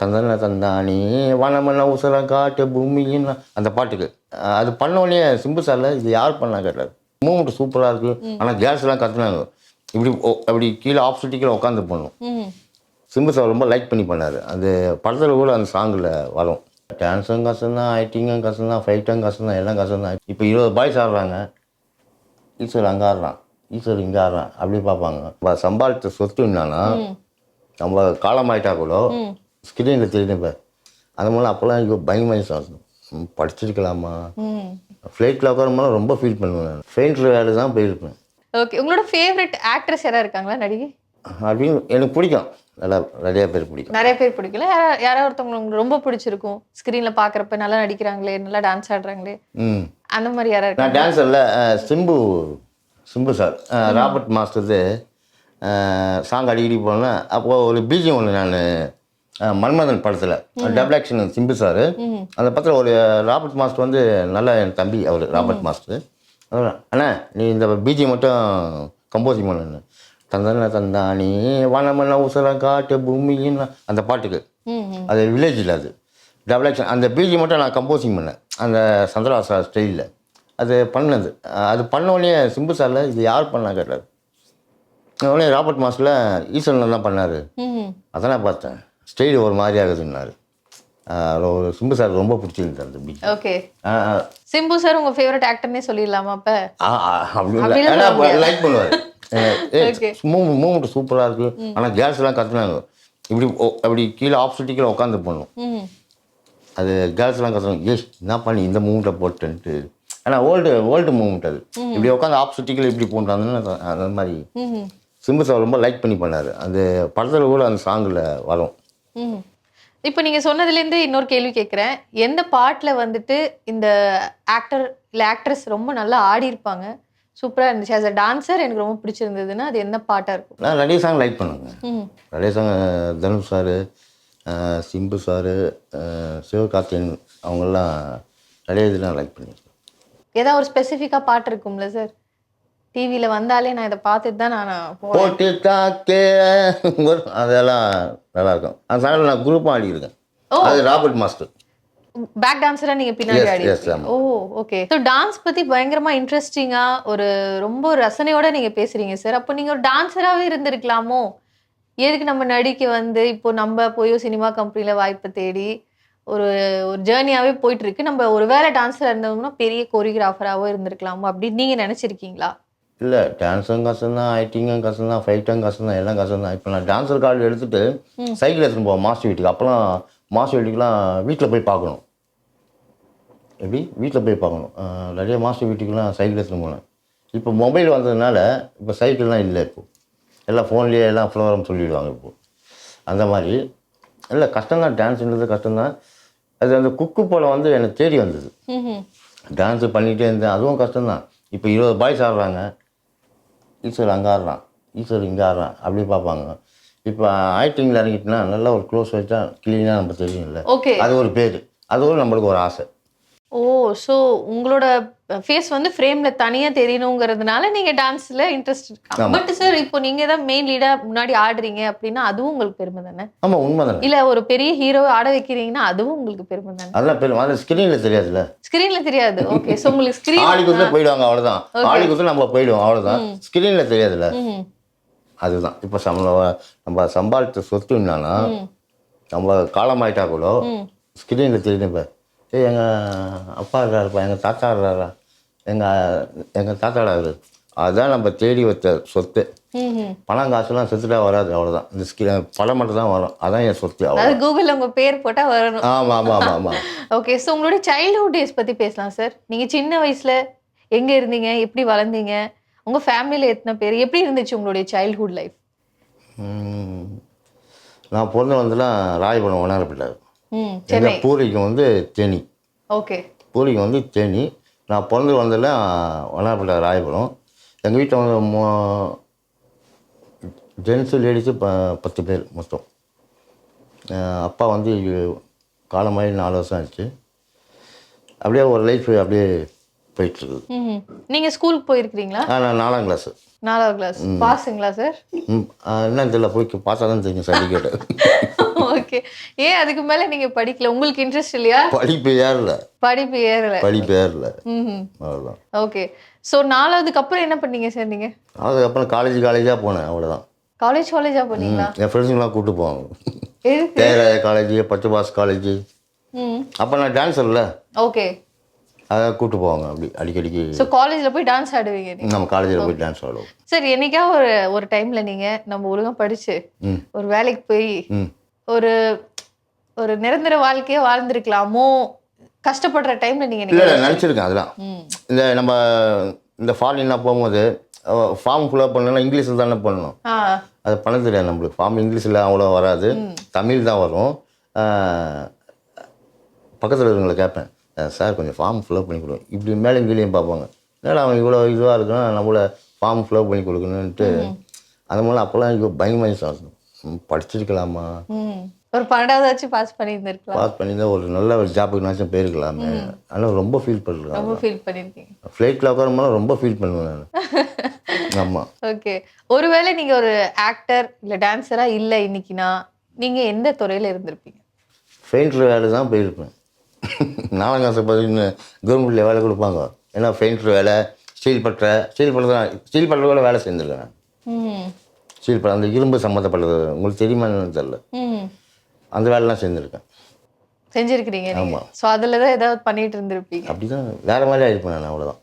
தந்தன தந்தானி வனமன உசரம் காட்டு பூமின்னு அந்த பாட்டுக்கு அது பண்ணோடனே சிம்பு சாரில் இது யார் பண்ணா கேட்டார். மூமெண்ட் சூப்பராக இருக்குது. ஆனால் கேர்ள்ஸ்லாம் கற்றுனாங்க இப்படி அப்படி கீழே ஆப்போசிட்டு கீழே உட்காந்து போடணும். சிம்பு சார் ரொம்ப லைக் பண்ணி பண்ணார். அந்த படத்தில் கூட அந்த சாங்கில் வரும். டான்ஸும் கஷ்டம் தான், ஆக்டிங்கும் கஷ்டம் தான், ஃபைட்டும் கஷ்டம் தான், எல்லாம் கஷ்டம் தான். இப்போ 20 பாய்ஸ் ஆடுறாங்க, ஈஸ்வர் அங்கே ஆடுறான், ஈஸ்வர் இங்கே ஆடுறான் அப்படி பார்ப்பாங்க. நம்ம சம்பாதித்த சொத்து என்னன்னா நம்ம காலமாயிட்டா கூட ஸ்கிரீனில் தெரியுது. அது மூலம் அப்போல்லாம் இப்போ பயங்கரமாக சாப்பிடும் படிச்சிருக்கலாமா. ஃப்ளைட்டில் உட்காரும்போது ரொம்ப ஃபீல் பண்ணுவேன். ஃபெயின்ட்ரு வேலை தான் போயிருப்பேன். ஓகே, உங்களோட ஃபேவரட் ஆக்ட்ரஸ் யாராவது இருக்காங்களா நடிகை? அப்படின்னு எனக்கு பிடிக்கும். நல்லா நிறைய பேர் பிடிக்கும். நிறைய பேர் பிடிக்கல, யாராவது ஒருத்தவங்க உங்களுக்கு ரொம்ப பிடிச்சிருக்கும் ஸ்க்ரீனில் பார்க்குறப்ப நல்லா நடிக்கிறாங்களே, நல்லா டான்ஸ் ஆடுறாங்களே, அந்த மாதிரி யாராவது இருக்கா? நான் டான்ஸரில் Simbu sir, Robert master song அடிக்கடி போனேன். அப்போது ஒரு பிஜிஎம் ஒன்று நான் மன்மதன் படத்தில் டபுள் ஆக்ஷன் சிம்பு சார் அந்த படத்தில் ஒரு ராபர்ட் மாஸ்டர் வந்து நல்ல என் தம்பி அவர் ராபர்ட் மாஸ்டர். அண்ணா நீ இந்த பிஜிஎம் மட்டும் கம்போசிங் பண்ணு. தந்தன தந்தானி வனமன உசரம் காட்டு பூமின்னு அந்த பாட்டுக்கு அது வில்லேஜில் அது டபுள் ஆக்ஷன் அந்த பிஜிஎம் மட்டும் நான் கம்போசிங் பண்ணேன் அந்த சந்திரஹாசா ஸ்டைலில். அது பண்ணது அது பண்ணோடனே சிம்பு சாரில் இது யார் பண்ணா கேட்டார். உடனே ராபர்ட் மாஸ்டரில் ஈஸ்வரன் தான் பண்ணார். அதான் நான் பார்த்தேன் ஸ்டைல் ஒரு மாதிரி ஆகுதுன்னாரு. ஒரு சிம்பு சார் ரொம்ப பிடிச்சிருந்தது அந்த பீச். ஓகே, சிம்பு சார் உங்கள் ஃபேவரட் ஆக்டர்னே சொல்லிடலாமா அப்போ? அப்படி இல்லை, லைக் பண்ணுவார். மூமெண்ட் சூப்பராக இருக்குது. ஆனால் கேர்ள்ஸ்லாம் கற்றுனாங்க இப்படி அப்படி கீழே ஆப்போசிட்டு கீழே உட்காந்து போடணும். அது கேர்ள்ஸ்லாம் கற்றுனாங்க என்ன பண்ணி இந்த மூமெண்ட்டை போட்டுன்ட்டு. ஆனால் ஓல்டு மூமெண்ட் அது இப்படி உட்காந்து ஆப்போசிட்டு கீழே இப்படி போட்டாங்கன்னு அந்த மாதிரி சிம்பு சார் ரொம்ப லைக் பண்ணி பண்ணார். அந்த படத்தில் கூட அந்த சாங்கில் வரும். இப்போ நீங்கள் சொன்னதுலேருந்து இன்னொரு கேள்வி கேட்குறேன். எந்த பாட்டில் வந்துட்டு இந்த ஆக்டர் இல்லை ஆக்ட்ரஸ் ரொம்ப நல்லா ஆடி இருப்பாங்க, சூப்பராக இருந்துச்சு, ஆஸ் அ டான்ஸர் எனக்கு ரொம்ப பிடிச்சிருந்ததுன்னா அது என்ன பாட்டாக இருக்கும்? நான் நிறைய சாங் லைக் பண்ணுவேங்க. நிறைய song Dhanush sir, Simbu sir, Sivakarthikeyan அவங்கெல்லாம் நிறைய இது நான் லைக் பண்ணியிருக்கேன். ஏதாவது ஒரு ஸ்பெசிஃபிக்காக பாட்டு இருக்கும்ல சார், டிவியில் வந்தாலே நான் இதை பார்த்துட்டு தான் நான் போட்டு தாக்கே அதெல்லாம் நல்லாயிருக்கும். அந்த சாங்கில் நான் குரூப்பாக ஆடியிருக்கேன். அது ராபர்ட் மாஸ்டர் பேக் டான்ஸரா நீங்க பின்னாடி ஆடி. ஓ ஓகே. ஸோ டான்ஸ் பத்தி பயங்கரமா இன்ட்ரெஸ்டிங்கா ஒரு ரொம்ப ரசனையோட நீங்க பேசுறீங்க சார். அப்போ நீங்க ஒரு டான்ஸராகவே இருந்திருக்கலாமோ? எதுக்கு நம்ம நடிக்க வந்து இப்போ நம்ம போய் சினிமா கம்பெனில வாய்ப்பை தேடி ஒரு ஒரு ஜேர்னியாவே போயிட்டு இருக்கு. நம்ம ஒரு வேலை டான்ஸராக இருந்தோம்னா பெரிய கோரியோகிராஃபராகவோ இருந்திருக்கலாமோ அப்படின்னு நீங்க நினைச்சிருக்கீங்களா? இல்லை, டான்ஸும் கஷ்டம் தான், ஆக்டிங்கும் கஷ்டம் தான், ஃபைட்டும் கஷ்டம் தான், எல்லாம் கஷ்டம் தான். இப்போ நான் டான்ஸர் கார்டு எடுத்துகிட்டு சைக்கிள் எடுத்துன்னு போவேன் மாஸ்டர் வீட்டுக்கு. அப்போலாம் மாஸ்டர் வீட்டுக்குலாம் வீட்டில் போய் பார்க்கணும். எப்படி வீட்டில் போய் பார்க்கணும். நிறைய மாஸ்டர் வீட்டுக்கெலாம் சைக்கிள் எடுத்துன்னு போனேன். இப்போ மொபைல் வந்ததுனால இப்போ சைக்கிள்லாம் இல்லை. இப்போது எல்லாம் ஃபோன்லேயே எல்லாம் ஃப்ளோரம் சொல்லிவிடுவாங்க இப்போது. அந்த மாதிரி இல்லை, கஷ்டம்தான், டான்ஸுன்றது கஷ்டம்தான். அது அந்த குக்கு போல் வந்து எனக்கு தேடி வந்தது. டான்ஸு பண்ணிகிட்டே இருந்தேன், அதுவும் கஷ்டம்தான். இப்போ 20 பாய்ஸ் ஆடுறாங்க, ஈஸ்வர் அங்கே ஆடுறான், ஈஸ்வர் இங்கே ஆடுறான் அப்படி பார்ப்பாங்க. இப்போ ஆக்டிங்கில் இறங்கிட்டுனா நல்லா ஒரு க்ளோஸ் வச்சா க்ளீனாக நம்ம தெரியும்ல. ஓகே, அது ஒரு பேர், அது ஒரு நம்மளுக்கு ஒரு ஆசை. ஓ ஸோ உங்களோட ஃபேஸ் வந்து ஃப்ரேமில் தனியாக தெரியணுங்கிறதுனால நீங்கள் டான்ஸில் இன்ட்ரெஸ்ட் இருக்கா? பட் சார் இப்போ நீங்கள் தான் மெயின் லீடாக முன்னாடி ஆடுறீங்க அப்படின்னா அதுவும் உங்களுக்கு பெருமை தானே? ஆமாம், உண்மை தானே. இல்லை ஒரு பெரிய ஹீரோவை ஆட வைக்கிறீங்கன்னா அதுவும் உங்களுக்கு பெருமை தானே? அதெல்லாம் பெருமை. அது ஸ்க்ரீனில் தெரியாதுல்ல. ஸ்க்ரீனில் தெரியாது. ஓகே, ஸோ உங்களுக்கு ஸ்க்ரீன் ஆடி கொடுத்து போயிடுவாங்க, அவ்வளோதான். ஆடி கொடுத்து நம்ம போயிடுவோம், அவ்வளோதான். ஸ்க்ரீனில் தெரியாதுல்ல. அதுதான் இப்போ நம்ம சம்பாதித்த சொத்து என்னன்னா நம்ம காலமாயிட்டா கூட ஸ்க்ரீனில் தெரியுது. இப்போ எங்கள் அப்பா இருக்காருப்பா, எங்கள் தாத்தா இருக்காரா, எங்கள் தாத்தாடா அவரு. அதுதான் நம்ம தேடி வச்ச சொத்து. பணம் காசுலாம் செத்துட்டா வராது, அவ்வளோதான். இந்த பணம் மட்டும் தான் வரும், அதான் என் சொத்து. அவ்வளோ கூகுளில் உங்கள் பேர் போட்டால் வரணும். ஆமாம் ஆமாம் ஆமாம் ஆமாம். ஓகே, ஸோ உங்களுடைய சைல்ட்ஹுட் டேஸ் பற்றி பேசலாம் சார். நீங்கள் சின்ன வயசில் எங்கே இருந்தீங்க, எப்படி வளர்ந்தீங்க, உங்கள் ஃபேமிலியில் எத்தனை பேர், எப்படி இருந்துச்சு உங்களுடைய சைல்ட்ஹுட் லைஃப்? நான் பிறந்த வந்துலாம் ராயபுரம் வண்ணாரப்பேட்டை. எங்கள் பூர்வீகம் வந்து தேனி. ஓகே, பூர்வீகம் வந்து தேனி. நான் பிறந்து வந்ததெல்லாம் வண்ணாரப்பேட்டை ராயபுரம். எங்கள் வீட்டில் வந்து ஜென்ஸு லேடிஸு 10 பேர் மொத்தம். அப்பா வந்து காலமாயி 4 வருஷம் ஆச்சு. அப்படியே ஒரு லைஃப் அப்படியே போயிட்டுருக்குது. நீங்கள் ஸ்கூலுக்கு போயிருக்கிறீங்களா? நான் 4ஆம் கிளாஸு. 4ஆம் கிளாஸ் பாஸுங்களா சார்? என்னன்னு தெரியல, போய் பார்த்தா தான் தெரியும் சர்டிஃபிகேட்டு. Okay, okay. ஏன் அதுக்கு மேல நீங்க படிக்கல? உங்களுக்கு இன்ட்ரெஸ்ட் இல்லையா? படிப்பு ஏறல. படிப்பு ஏறல. படிப்பு ஏறல. ம்ஹும். அவ்வளோதான். ஓகே. ஸோ 4வதுக்கு அப்புறம் என்ன பண்ணீங்க சார் நீங்க? அதுக்கப்புறம் காலேஜாக போனேன், அவ்வளோதான். காலேஜா பண்ணீங்களா? என் ஃப்ரெண்ட்ஸுங்களாம் கூப்பிட்டு போவாங்க. எதுக்கு? தேராய காலேஜ், பச்சைபாஸ் காலேஜ். ம். அப்போ நான் டான்ஸர்ல ஓகே. அதை கூப்பிட்டு போவாங்க அப்படி அடிக்கடிக்கு. ஸோ காலேஜ்ல போய் டான்ஸ் ஆடுவீங்க நீங்க? நம்ம காலேஜில் போய் டான்ஸ் ஆடுவோம். சார் என்னைக்கா ஒரு டைம்ல நீங்க நம்ம ஒழுங்கா படிச்சு ம் ஒரு வேலைக்கு போய் ம் ஒரு ஒரு நிரந்தர வாழ்க்கையே வாழ்ந்திருக்கலாமோ கஷ்டப்படுற டைம்ல நீங்க இல்லை இல்லை நினச்சிருக்கேன் அதெல்லாம். ம். இந்த நம்ம இந்த ஃபாரின்லாம் போகும்போது ஃபார்ம் ஃபுல்லாக பண்ணலாம், இங்கிலீஷில் தானே பண்ணணும். ஆ. அது பண்ண தெரியாது நம்மளுக்கு. ஃபார்ம் இங்கிலீஷில் அவ்வளோ வராது, தமிழ் தான் வரும். பக்கத்தில் இருக்கிறவங்களை கேட்பேன், சார் கொஞ்சம் ஃபார்ம் ஃபில்அப் பண்ணி கொடுங்க. இப்படி மேலே கீழேயும் பார்ப்பாங்க, என்னடா அவன் இவ்வளோ இதுவாக இருக்கான், நம்மள ஃபார்ம் ஃபில்அப் பண்ணி கொடுக்கணுன்ட்டு. அது மூலம் அப்போல்லாம் எனக்கு பயங்கரமாக படிச்சிருக்கலாமா, ம். ஒரு 12வதாச்சு பாஸ் பண்ணியிருந்திருக்கலாம். பாஸ் பண்ணியிருந்தா ஒரு நல்ல ஒரு ஜாப்புக்குனாச்சும் போயிருக்கலாமே. ஆனால் ரொம்ப ஃபீல் பண்ணுறேன். ரொம்ப ஃபீல் பண்ணியிருக்கீங்க. ஃப்ளைட்டில் உட்காரும்போது ரொம்ப ஃபீல் பண்ணுவேன் நான். ஆமாம். ஓகே. ஒருவேளை நீங்க ஒரு ஆக்டர் இல்ல டான்ஸரா இல்ல இன்னைக்குனா நீங்க எந்த துறையில இருந்திருப்பீங்க? பெயிண்டர் வேலை தான் போயிருப்பேன். நாலாம் காசு பார்த்தீங்கன்னா கவர்மெண்ட்டில் வேலை கொடுப்பாங்க. ஏன்னா பெயிண்டர் வேலை, ஸ்டீல் பட்டற கூட வேலை செஞ்சுருக்கேன் நான். ம். ஸ்டீல் பட்டற அந்த இரும்பு சம்மந்தப்பட்டது, உங்களுக்கு தெரியுமா என்னன்னு தெரியல. ம். அந்த வேலைலாம் செஞ்சுருக்கேன். செஞ்சிருக்கிறீங்க நீங்க. ஸோ அதில் தான் ஏதாவது பண்ணிட்டு இருந்திருப்பீங்க. அப்படி தான் வேறு மாதிரி ஆகிருப்பேன் நான், அவ்வளோதான்.